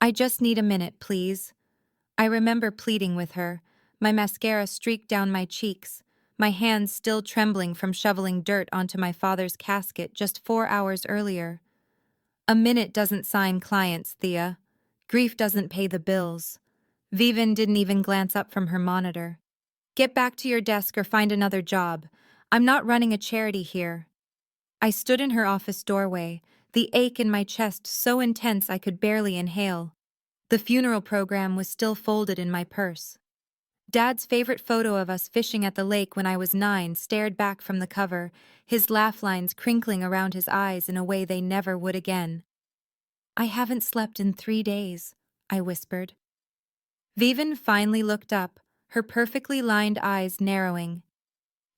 I just need a minute, please. I remember pleading with her, my mascara streaked down my cheeks, my hands still trembling from shoveling dirt onto my father's casket just 4 hours earlier. A minute doesn't sign clients, Thea. Grief doesn't pay the bills. Vivven didn't even glance up from her monitor. Get back to your desk or find another job. I'm not running a charity here. I stood in her office doorway, the ache in my chest so intense I could barely inhale. The funeral program was still folded in my purse. Dad's favorite photo of us fishing at the lake when I was 9 stared back from the cover, his laugh lines crinkling around his eyes in a way they never would again. I haven't slept in 3 days, I whispered. Vivven finally looked up, her perfectly lined eyes narrowing.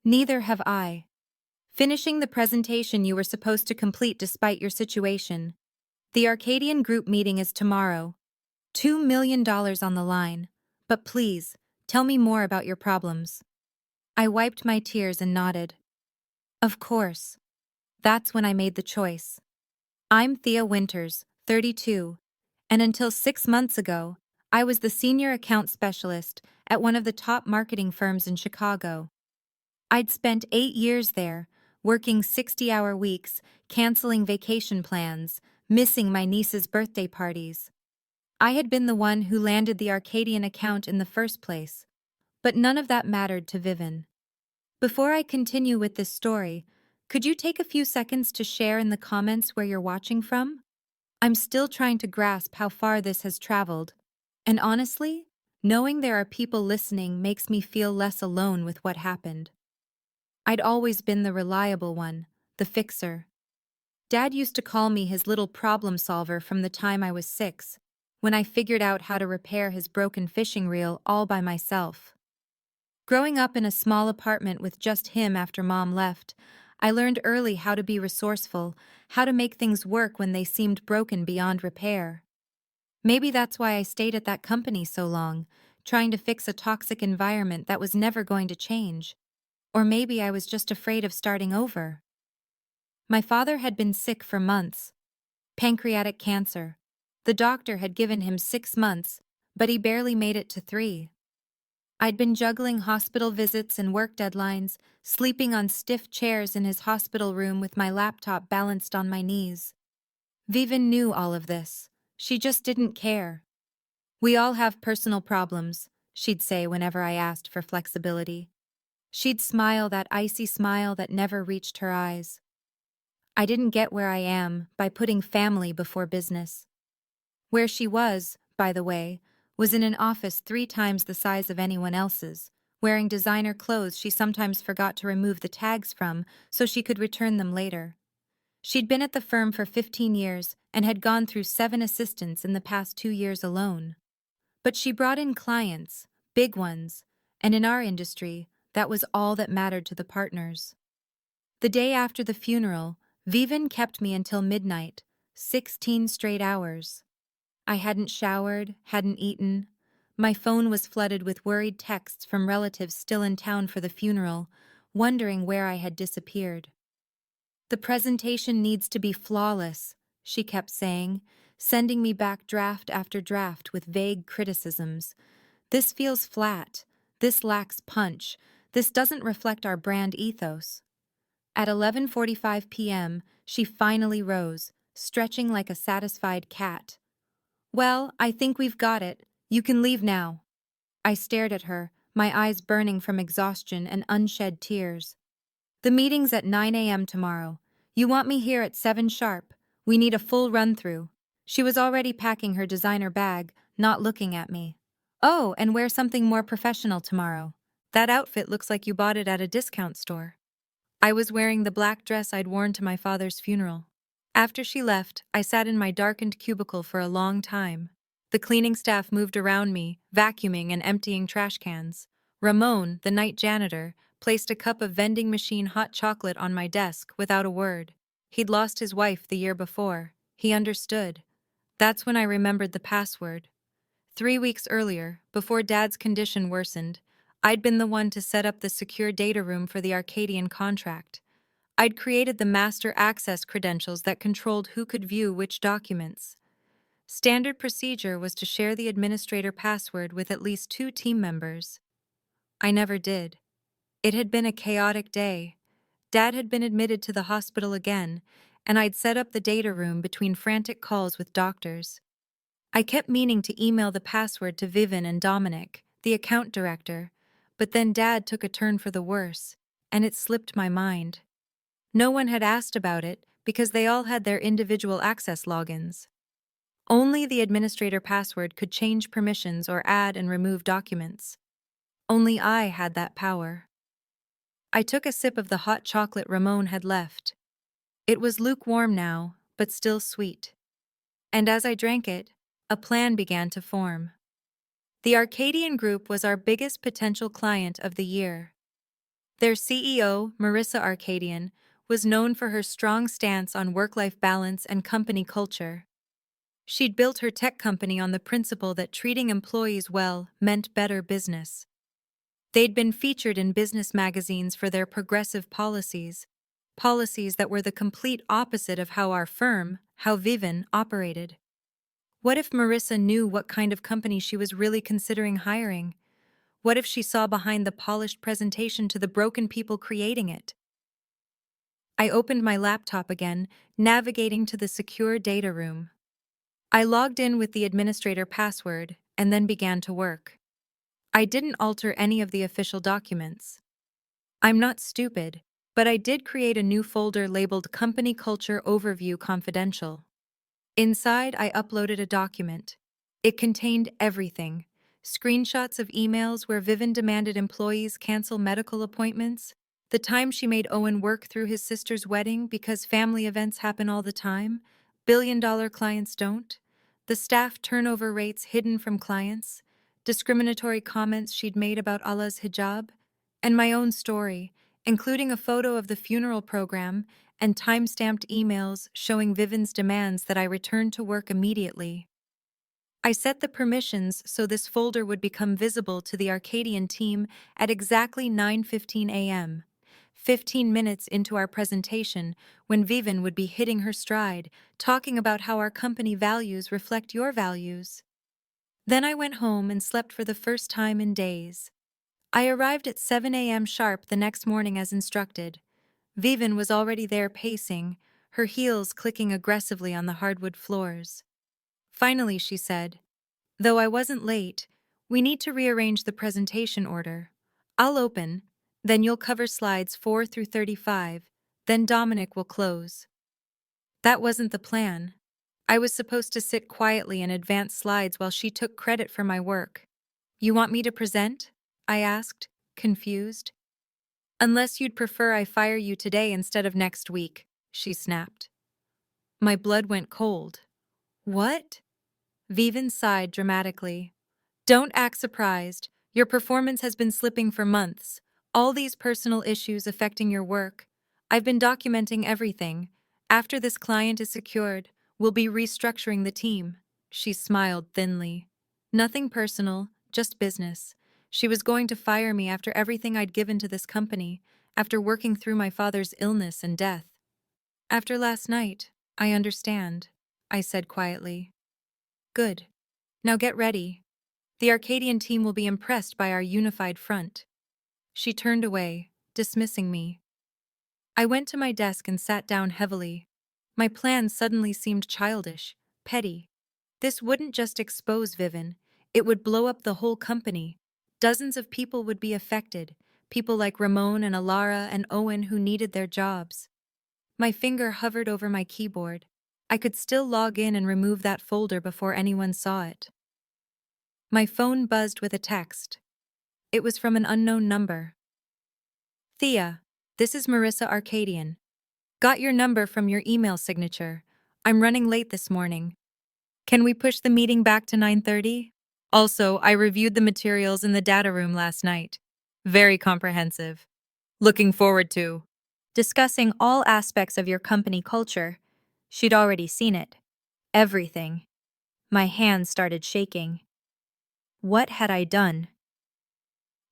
Neither have I. Finishing the presentation you were supposed to complete despite your situation. The Arcadian group meeting is tomorrow. $2 million on the line. But please, tell me more about your problems. I wiped my tears and nodded. Of course. That's when I made the choice. I'm Thea Winters, 32, and until 6 months ago, I was the senior account specialist at one of the top marketing firms in Chicago. I'd spent 8 years there, working 60-hour weeks, canceling vacation plans, missing my niece's birthday parties. I had been the one who landed the Arcadian account in the first place, but none of that mattered to Vivven. Before I continue with this story, could you take a few seconds to share in the comments where you're watching from? I'm still trying to grasp how far this has traveled, and honestly, knowing there are people listening makes me feel less alone with what happened. I'd always been the reliable one, the fixer. Dad used to call me his little problem solver from the time I was 6, when I figured out how to repair his broken fishing reel all by myself. Growing up in a small apartment with just him after Mom left, I learned early how to be resourceful, how to make things work when they seemed broken beyond repair. Maybe that's why I stayed at that company so long, trying to fix a toxic environment that was never going to change. Or maybe I was just afraid of starting over. My father had been sick for months. Pancreatic cancer. The doctor had given him 6 months, but he barely made it to 3. I'd been juggling hospital visits and work deadlines, sleeping on stiff chairs in his hospital room with my laptop balanced on my knees. Vivven knew all of this. She just didn't care. We all have personal problems, she'd say whenever I asked for flexibility. She'd smile that icy smile that never reached her eyes. I didn't get where I am by putting family before business. Where she was, by the way, was in an office 3 times the size of anyone else's, wearing designer clothes she sometimes forgot to remove the tags from so she could return them later. She'd been at the firm for 15 years and had gone through 7 assistants in the past 2 years alone. But she brought in clients, big ones, and in our industry, that was all that mattered to the partners. The day after the funeral, Vivven kept me until midnight, 16 straight hours. I hadn't showered, hadn't eaten. My phone was flooded with worried texts from relatives still in town for the funeral, wondering where I had disappeared. The presentation needs to be flawless, she kept saying, sending me back draft after draft with vague criticisms. This feels flat. This lacks punch. This doesn't reflect our brand ethos. At 11:45 p.m., she finally rose, stretching like a satisfied cat. Well, I think we've got it. You can leave now. I stared at her, my eyes burning from exhaustion and unshed tears. The meeting's at 9 a.m. tomorrow. You want me here at 7 sharp. We need a full run-through. She was already packing her designer bag, not looking at me. Oh, and wear something more professional tomorrow. That outfit looks like you bought it at a discount store. I was wearing the black dress I'd worn to my father's funeral. After she left, I sat in my darkened cubicle for a long time. The cleaning staff moved around me, vacuuming and emptying trash cans. Ramon, the night janitor, placed a cup of vending machine hot chocolate on my desk without a word. He'd lost his wife the year before. He understood. That's when I remembered the password. 3 weeks earlier, before Dad's condition worsened, I'd been the one to set up the secure data room for the Arcadian contract. I'd created the master access credentials that controlled who could view which documents. Standard procedure was to share the administrator password with at least 2 team members. I never did. It had been a chaotic day. Dad had been admitted to the hospital again, and I'd set up the data room between frantic calls with doctors. I kept meaning to email the password to Vivven and Dominic, the account director, but then Dad took a turn for the worse, and it slipped my mind. No one had asked about it because they all had their individual access logins. Only the administrator password could change permissions or add and remove documents. Only I had that power. I took a sip of the hot chocolate Ramon had left. It was lukewarm now, but still sweet. And as I drank it, a plan began to form. The Arcadian Group was our biggest potential client of the year. Their CEO, Marissa Arcadian, was known for her strong stance on work-life balance and company culture. She'd built her tech company on the principle that treating employees well meant better business. They'd been featured in business magazines for their progressive policies that were the complete opposite of how our firm, how Vivven, operated. What if Marissa knew what kind of company she was really considering hiring? What if she saw behind the polished presentation to the broken people creating it? I opened my laptop again, navigating to the secure data room. I logged in with the administrator password and then began to work. I didn't alter any of the official documents. I'm not stupid, but I did create a new folder labeled Company Culture Overview Confidential. Inside, I uploaded a document. It contained everything: screenshots of emails where Vivven demanded employees cancel medical appointments, the time she made Owen work through his sister's wedding because family events happen all the time, billion-dollar clients don't, the staff turnover rates hidden from clients, discriminatory comments she'd made about Allah's hijab, and my own story, including a photo of the funeral program and time-stamped emails showing Vivven's demands that I return to work immediately. I set the permissions so this folder would become visible to the Arcadian team at exactly 9:15 a.m., 15 minutes into our presentation, when Vivven would be hitting her stride, talking about how our company values reflect your values. Then I went home and slept for the first time in days. I arrived at 7 a.m. sharp the next morning as instructed. Vivven was already there pacing, her heels clicking aggressively on the hardwood floors. Finally, she said, "Though I wasn't late, we need to rearrange the presentation order. I'll open, then you'll cover slides 4 through 35, then Dominic will close." That wasn't the plan. I was supposed to sit quietly and advance slides while she took credit for my work. "You want me to present?" I asked, confused. "Unless you'd prefer I fire you today instead of next week," she snapped. My blood went cold. "What?" Vivven sighed dramatically. "Don't act surprised. Your performance has been slipping for months. All these personal issues affecting your work. I've been documenting everything. After this client is secured, we'll be restructuring the team." She smiled thinly. "Nothing personal, just business. She was going to fire me after everything I'd given to this company, after working through my father's illness and death." "After last night, I understand," I said quietly. "Good. Now get ready. The Arcadian team will be impressed by our unified front." She turned away, dismissing me. I went to my desk and sat down heavily. My plan suddenly seemed childish, petty. This wouldn't just expose Vivven, it would blow up the whole company. Dozens of people would be affected, people like Ramon and Alara and Owen who needed their jobs. My finger hovered over my keyboard. I could still log in and remove that folder before anyone saw it. My phone buzzed with a text. It was from an unknown number. "Thea, this is Marissa Arcadian. Got your number from your email signature. I'm running late this morning. Can we push the meeting back to 9:30? Also, I reviewed the materials in the data room last night. Very comprehensive. Looking forward to discussing all aspects of your company culture." She'd already seen it. Everything. My hands started shaking. What had I done?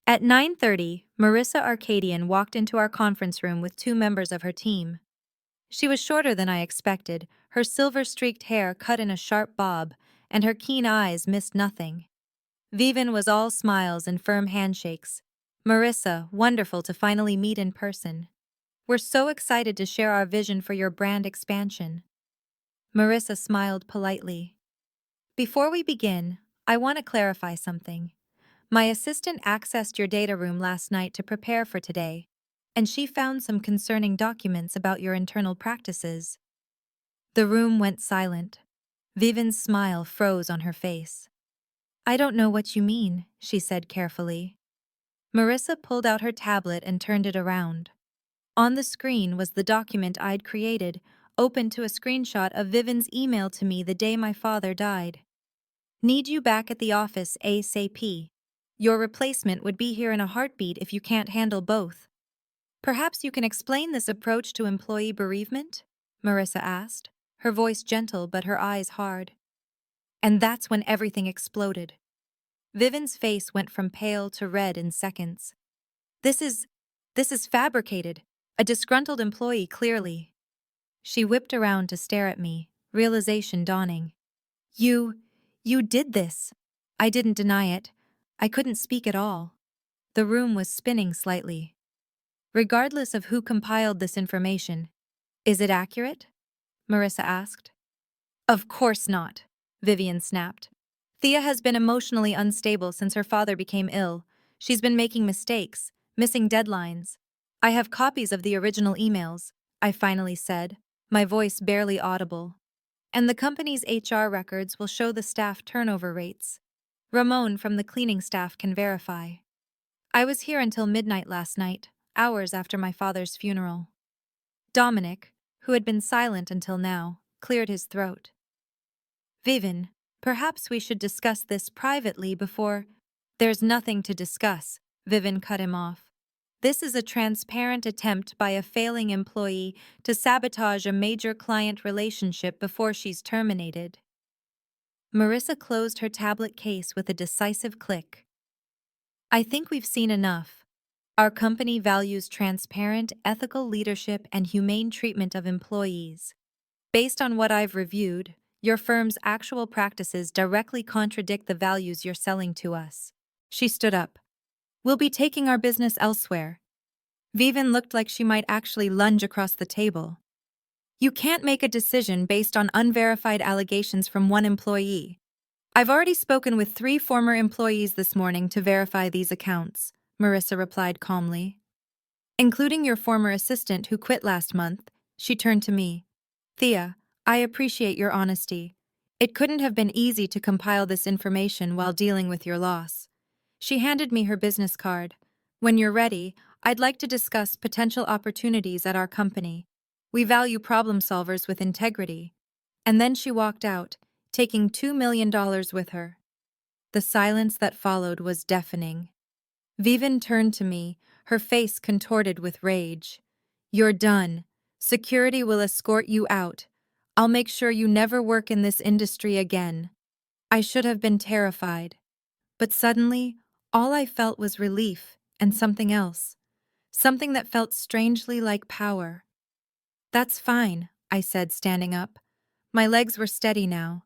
At 9:30, Marissa Arcadian walked into our conference room with 2 members of her team. She was shorter than I expected, her silver-streaked hair cut in a sharp bob, and her keen eyes missed nothing. Vivven was all smiles and firm handshakes. Marissa, wonderful to finally meet in person. We're so excited to share our vision for your brand expansion. Marissa smiled politely. Before we begin, I want to clarify something. My assistant accessed your data room last night to prepare for today, and she found some concerning documents about your internal practices. The room went silent. Vivven's smile froze on her face. I don't know what you mean, she said carefully. Marissa pulled out her tablet and turned it around. On the screen was the document I'd created, open to a screenshot of Vivven's email to me the day my father died. Need you back at the office ASAP. Your replacement would be here in a heartbeat if you can't handle both. Perhaps you can explain this approach to employee bereavement? Marissa asked, her voice gentle but her eyes hard. And that's when everything exploded. Vivven's face went from pale to red in seconds. This is fabricated. A disgruntled employee, clearly. She whipped around to stare at me, realization dawning. You did this. I didn't deny it. I couldn't speak at all. The room was spinning slightly. Regardless of who compiled this information, is it accurate? Marissa asked. Of course not, Vivven snapped. Thea has been emotionally unstable since her father became ill. She's been making mistakes, missing deadlines. I have copies of the original emails, I finally said, my voice barely audible. And the company's HR records will show the staff turnover rates. Ramon from the cleaning staff can verify. I was here until midnight last night, hours after my father's funeral. Dominic, who had been silent until now, cleared his throat. Vivven, perhaps we should discuss this privately before— There's nothing to discuss, Vivven cut him off. This is a transparent attempt by a failing employee to sabotage a major client relationship before she's terminated. Marissa closed her tablet case with a decisive click. I think we've seen enough. Our company values transparent, ethical leadership and humane treatment of employees. Based on what I've reviewed, your firm's actual practices directly contradict the values you're selling to us. She stood up. We'll be taking our business elsewhere. Vivven looked like she might actually lunge across the table. You can't make a decision based on unverified allegations from one employee. I've already spoken with 3 former employees this morning to verify these accounts, Marissa replied calmly. Including your former assistant who quit last month, she turned to me. Thea, I appreciate your honesty. It couldn't have been easy to compile this information while dealing with your loss. She handed me her business card. When you're ready, I'd like to discuss potential opportunities at our company. We value problem solvers with integrity. And then she walked out, taking $2 million with her. The silence that followed was deafening. Vivven turned to me, her face contorted with rage. You're done. Security will escort you out. I'll make sure you never work in this industry again. I should have been terrified. But suddenly, all I felt was relief and something else. Something that felt strangely like power. That's fine, I said, standing up. My legs were steady now.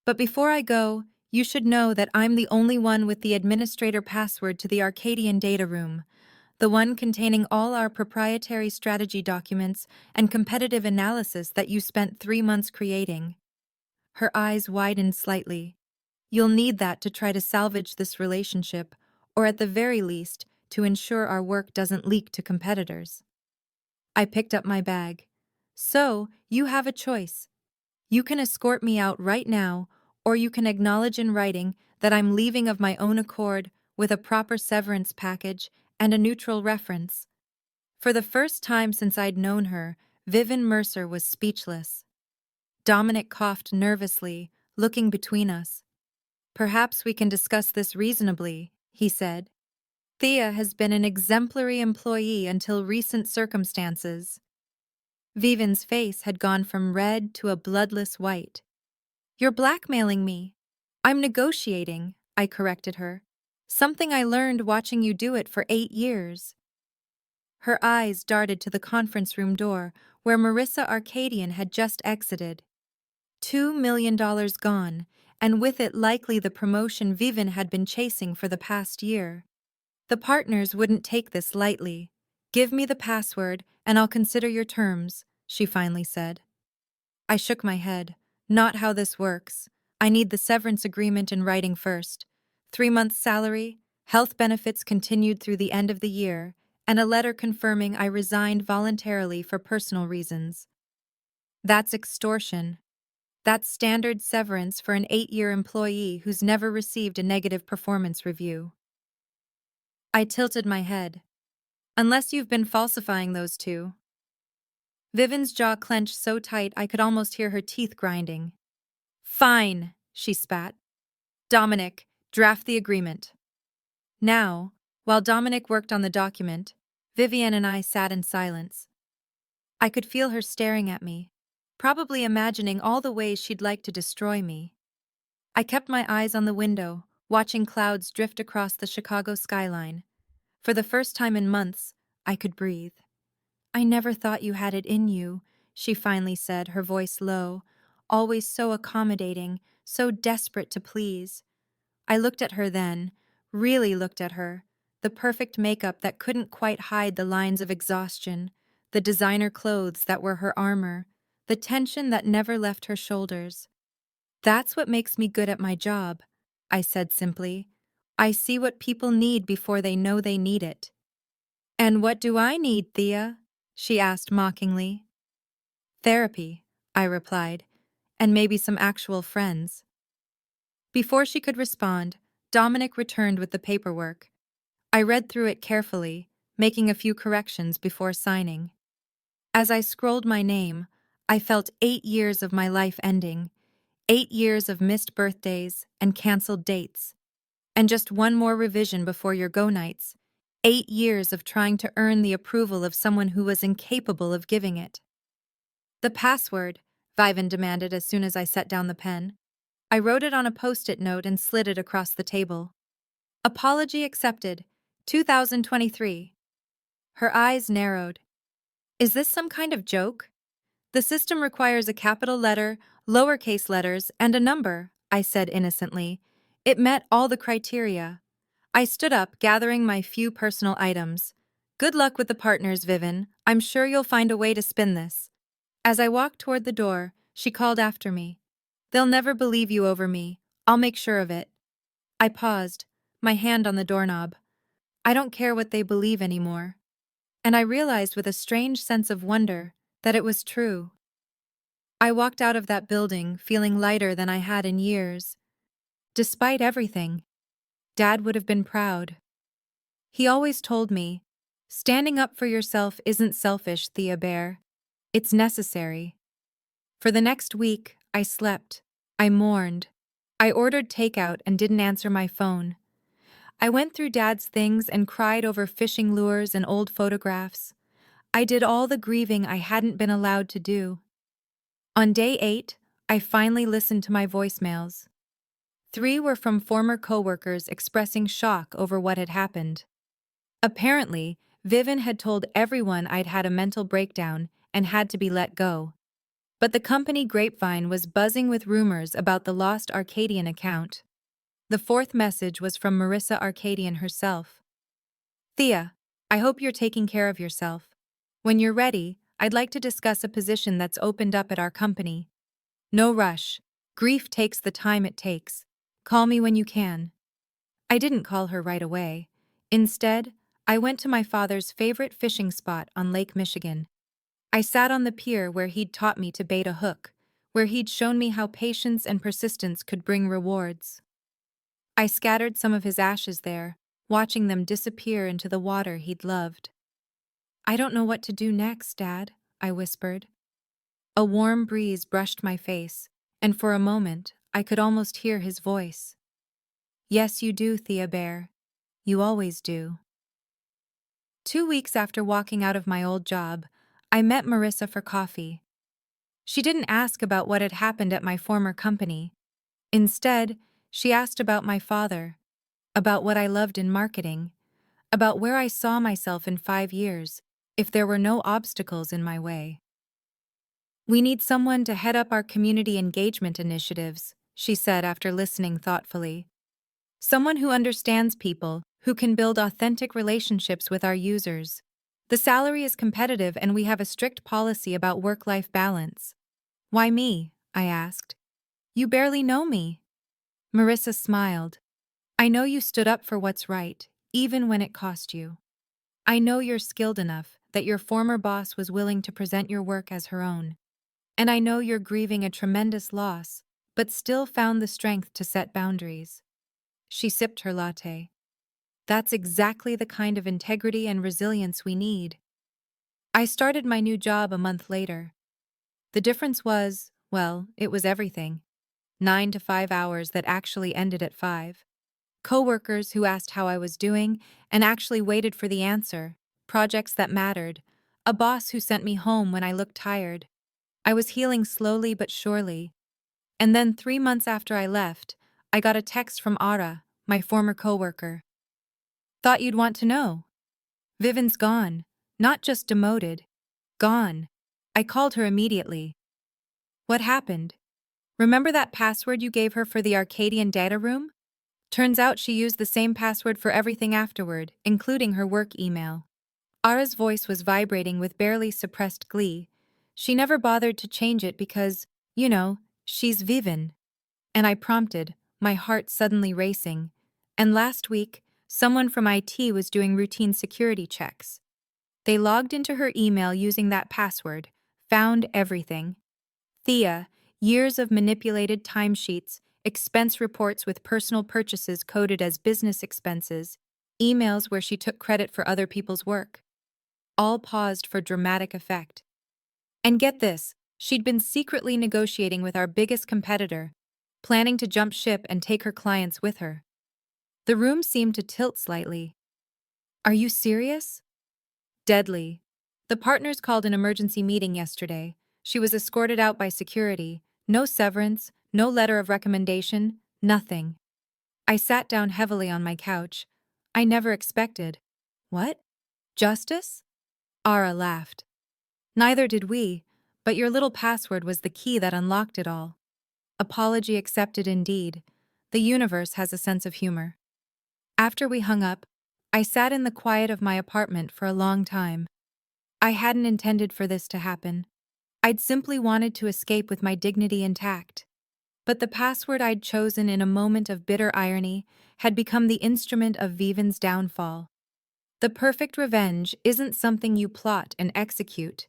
But before I go, you should know that I'm the only one with the administrator password to the Arcadian data room, the one containing all our proprietary strategy documents and competitive analysis that you spent 3 months creating. Her eyes widened slightly. You'll need that to try to salvage this relationship, or at the very least, to ensure our work doesn't leak to competitors. I picked up my bag. So, you have a choice. You can escort me out right now, or you can acknowledge in writing that I'm leaving of my own accord with a proper severance package and a neutral reference. For the first time since I'd known her, Vivven Mercer was speechless. Dominic coughed nervously, looking between us. Perhaps we can discuss this reasonably, he said. Thea has been an exemplary employee until recent circumstances. Vivven's face had gone from red to a bloodless white. You're blackmailing me. I'm negotiating, I corrected her. Something I learned watching you do it for 8 years. Her eyes darted to the conference room door, where Marissa Arcadian had just exited. $2 million gone, and with it likely the promotion Vivven had been chasing for the past year. The partners wouldn't take this lightly. "Give me the password, and I'll consider your terms," she finally said. I shook my head. "Not how this works. I need the severance agreement in writing first. 3 months' salary, health benefits continued through the end of the year, and a letter confirming I resigned voluntarily for personal reasons." That's extortion. That's standard severance for an 8-year employee who's never received a negative performance review. I tilted my head. "Unless you've been falsifying those two." Vivian's jaw clenched so tight I could almost hear her teeth grinding. "Fine," she spat. "Dominic, draft the agreement." Now, while Dominic worked on the document, Vivien and I sat in silence. I could feel her staring at me, probably imagining all the ways she'd like to destroy me. I kept my eyes on the window, watching clouds drift across the Chicago skyline. For the first time in months, I could breathe. "I never thought you had it in you," she finally said, her voice low, always so accommodating, so desperate to please. I looked at her then, really looked at her, the perfect makeup that couldn't quite hide the lines of exhaustion, the designer clothes that were her armor, the tension that never left her shoulders. "That's what makes me good at my job," I said simply. "I see what people need before they know they need it." "And what do I need, Thea?" she asked mockingly. "Therapy," I replied, "and maybe some actual friends." Before she could respond, Dominic returned with the paperwork. I read through it carefully, making a few corrections before signing. As I scrolled my name, I felt 8 years of my life ending, 8 years of missed birthdays and canceled dates, and just one more revision before your go nights, 8 years of trying to earn the approval of someone who was incapable of giving it. "The password," Vivven demanded as soon as I set down the pen. I wrote it on a post-it note and slid it across the table. "Apology accepted. 2023. Her eyes narrowed. "Is this some kind of joke?" "The system requires a capital letter, lowercase letters, and a number," I said innocently. It met all the criteria. I stood up, gathering my few personal items. "Good luck with the partners, Vivven. I'm sure you'll find a way to spin this." As I walked toward the door, she called after me. "They'll never believe you over me. I'll make sure of it." I paused, my hand on the doorknob. I don't care what they believe anymore. And I realized with a strange sense of wonder that it was true. I walked out of that building feeling lighter than I had in years. Despite everything, Dad would have been proud. He always told me, "Standing up for yourself isn't selfish, Thea Bear. It's necessary." For the next week, I slept. I mourned. I ordered takeout and didn't answer my phone. I went through Dad's things and cried over fishing lures and old photographs. I did all the grieving I hadn't been allowed to do. On day 8, I finally listened to my voicemails. 3 were from former coworkers expressing shock over what had happened. Apparently, Vivven had told everyone I'd had a mental breakdown and had to be let go. But the company grapevine was buzzing with rumors about the lost Arcadian account. The 4th message was from Marissa Arcadian herself. "Thea, I hope you're taking care of yourself. When you're ready, I'd like to discuss a position that's opened up at our company. No rush. Grief takes the time it takes. Call me when you can." I didn't call her right away. Instead, I went to my father's favorite fishing spot on Lake Michigan. I sat on the pier where he'd taught me to bait a hook, where he'd shown me how patience and persistence could bring rewards. I scattered some of his ashes there, watching them disappear into the water he'd loved. "I don't know what to do next, Dad," I whispered. A warm breeze brushed my face, and for a moment, I could almost hear his voice. "Yes, you do, Thea Bear. You always do." 2 weeks after walking out of my old job, I met Marissa for coffee. She didn't ask about what had happened at my former company. Instead, she asked about my father, about what I loved in marketing, about where I saw myself in 5 years, if there were no obstacles in my way. "We need someone to head up our community engagement initiatives," she said after listening thoughtfully. Someone who understands people, who can build authentic relationships with our users. The salary is competitive and we have a strict policy about work-life balance. Why me? I asked. You barely know me. Marissa smiled. I know you stood up for what's right, even when it cost you. I know you're skilled enough that your former boss was willing to present your work as her own. And I know you're grieving a tremendous loss, but still found the strength to set boundaries. She sipped her latte. That's exactly the kind of integrity and resilience we need. I started my new job a month later. The difference was, well, it was everything. 9 to 5 hours that actually ended at 5. Coworkers who asked how I was doing and actually waited for the answer. Projects that mattered. A boss who sent me home when I looked tired. I was healing slowly but surely. And then 3 months after I left, I got a text from Ara, my former coworker. Thought you'd want to know. Vivven's gone. Not just demoted. Gone. I called her immediately. What happened? Remember that password you gave her for the Arcadian data room? Turns out she used the same password for everything afterward, including her work email. Ara's voice was vibrating with barely suppressed glee. She never bothered to change it because, she's Vivven. And I prompted, my heart suddenly racing. And last week, someone from IT was doing routine security checks. They logged into her email using that password, found everything. Thea, years of manipulated timesheets, expense reports with personal purchases coded as business expenses, emails where she took credit for other people's work. All paused for dramatic effect. And get this, she'd been secretly negotiating with our biggest competitor, planning to jump ship and take her clients with her. The room seemed to tilt slightly. Are you serious? Deadly. The partners called an emergency meeting yesterday. She was escorted out by security. No severance, no letter of recommendation, nothing. I sat down heavily on my couch. I never expected. What? Justice? Ara laughed. Neither did we, but your little password was the key that unlocked it all. Apology accepted indeed. The universe has a sense of humor. After we hung up, I sat in the quiet of my apartment for a long time. I hadn't intended for this to happen. I'd simply wanted to escape with my dignity intact. But the password I'd chosen in a moment of bitter irony had become the instrument of Vivven's downfall. The perfect revenge isn't something you plot and execute.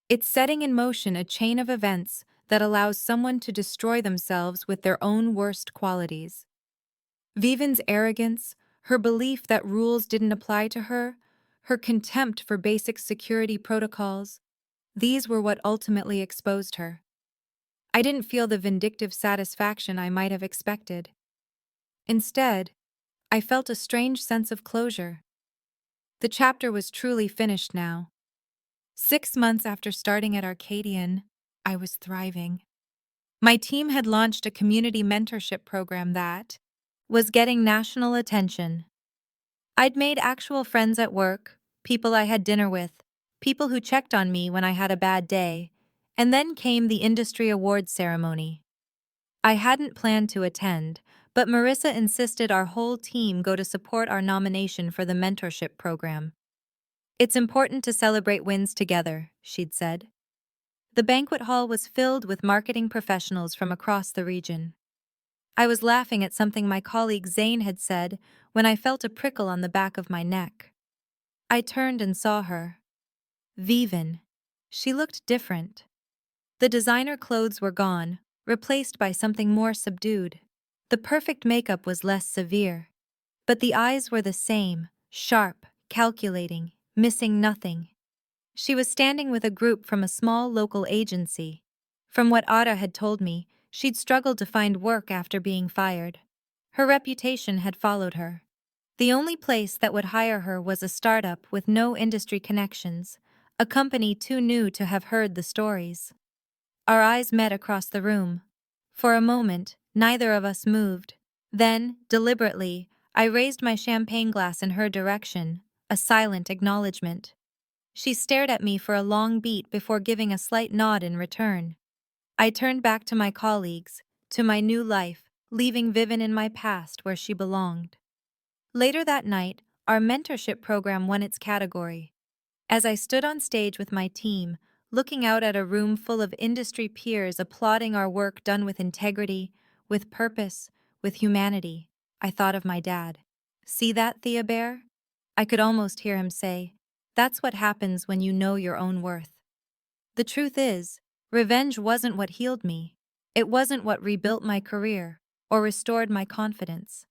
It's setting in motion a chain of events that allows someone to destroy themselves with their own worst qualities. Vivven's arrogance, her belief that rules didn't apply to her, her contempt for basic security protocols, these were what ultimately exposed her. I didn't feel the vindictive satisfaction I might have expected. Instead, I felt a strange sense of closure. The chapter was truly finished now. 6 months after starting at Arcadian, I was thriving. My team had launched a community mentorship program that was getting national attention. I'd made actual friends at work, people I had dinner with, people who checked on me when I had a bad day, and then came the industry awards ceremony. I hadn't planned to attend, but Marissa insisted our whole team go to support our nomination for the mentorship program. It's important to celebrate wins together, she'd said. The banquet hall was filled with marketing professionals from across the region. I was laughing at something my colleague Zane had said when I felt a prickle on the back of my neck. I turned and saw her. Vivven. She looked different. The designer clothes were gone, replaced by something more subdued. The perfect makeup was less severe. But the eyes were the same, sharp, calculating, missing nothing. She was standing with a group from a small local agency. From what Ada had told me, she'd struggled to find work after being fired. Her reputation had followed her. The only place that would hire her was a startup with no industry connections, a company too new to have heard the stories. Our eyes met across the room. For a moment, neither of us moved. Then, deliberately, I raised my champagne glass in her direction, a silent acknowledgement. She stared at me for a long beat before giving a slight nod in return. I turned back to my colleagues, to my new life, leaving Vivven in my past where she belonged. Later that night, our mentorship program won its category. As I stood on stage with my team, looking out at a room full of industry peers applauding our work done with integrity, with purpose, with humanity, I thought of my dad. See that, Thea Bear? I could almost hear him say, "That's what happens when you know your own worth." The truth is, revenge wasn't what healed me. It wasn't what rebuilt my career or restored my confidence.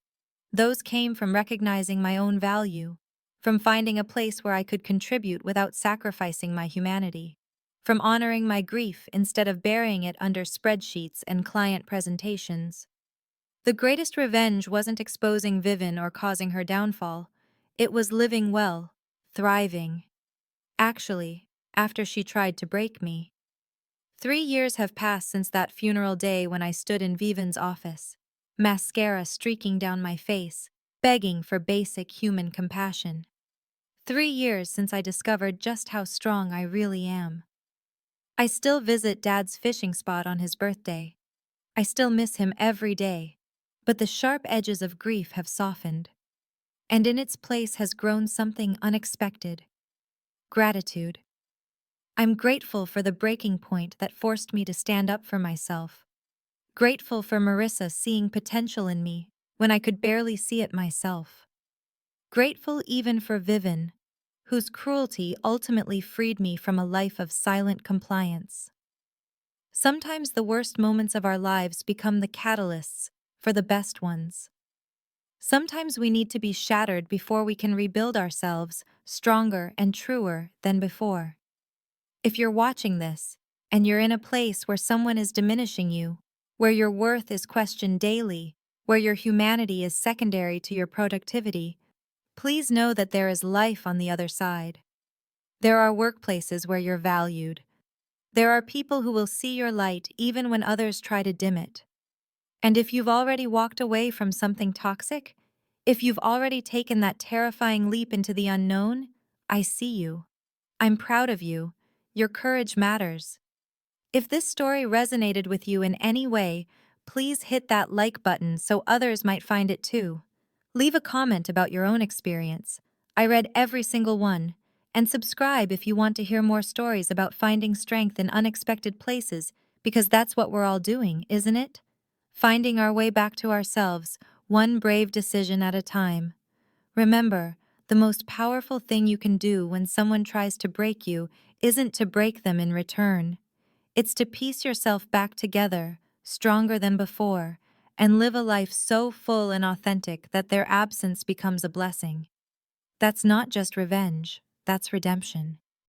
Those came from recognizing my own value, from finding a place where I could contribute without sacrificing my humanity, from honoring my grief instead of burying it under spreadsheets and client presentations. The greatest revenge wasn't exposing Vivven or causing her downfall. It was living well, thriving. Actually, after she tried to break me. 3 years have passed since that funeral day when I stood in Vivven's office, mascara streaking down my face, begging for basic human compassion. 3 years since I discovered just how strong I really am. I still visit Dad's fishing spot on his birthday. I still miss him every day, but the sharp edges of grief have softened. And in its place has grown something unexpected: gratitude. I'm grateful for the breaking point that forced me to stand up for myself. Grateful for Marissa seeing potential in me when I could barely see it myself. Grateful even for Vivven, whose cruelty ultimately freed me from a life of silent compliance. Sometimes the worst moments of our lives become the catalysts for the best ones. Sometimes we need to be shattered before we can rebuild ourselves stronger and truer than before. If you're watching this, and you're in a place where someone is diminishing you, where your worth is questioned daily, where your humanity is secondary to your productivity, please know that there is life on the other side. There are workplaces where you're valued. There are people who will see your light even when others try to dim it. And if you've already walked away from something toxic, if you've already taken that terrifying leap into the unknown, I see you. I'm proud of you. Your courage matters. If this story resonated with you in any way, please hit that like button so others might find it too. Leave a comment about your own experience. I read every single one. And subscribe if you want to hear more stories about finding strength in unexpected places, because that's what we're all doing, isn't it? Finding our way back to ourselves, one brave decision at a time. Remember, the most powerful thing you can do when someone tries to break you isn't to break them in return. It's to piece yourself back together, stronger than before, and live a life so full and authentic that their absence becomes a blessing. That's not just revenge, that's redemption.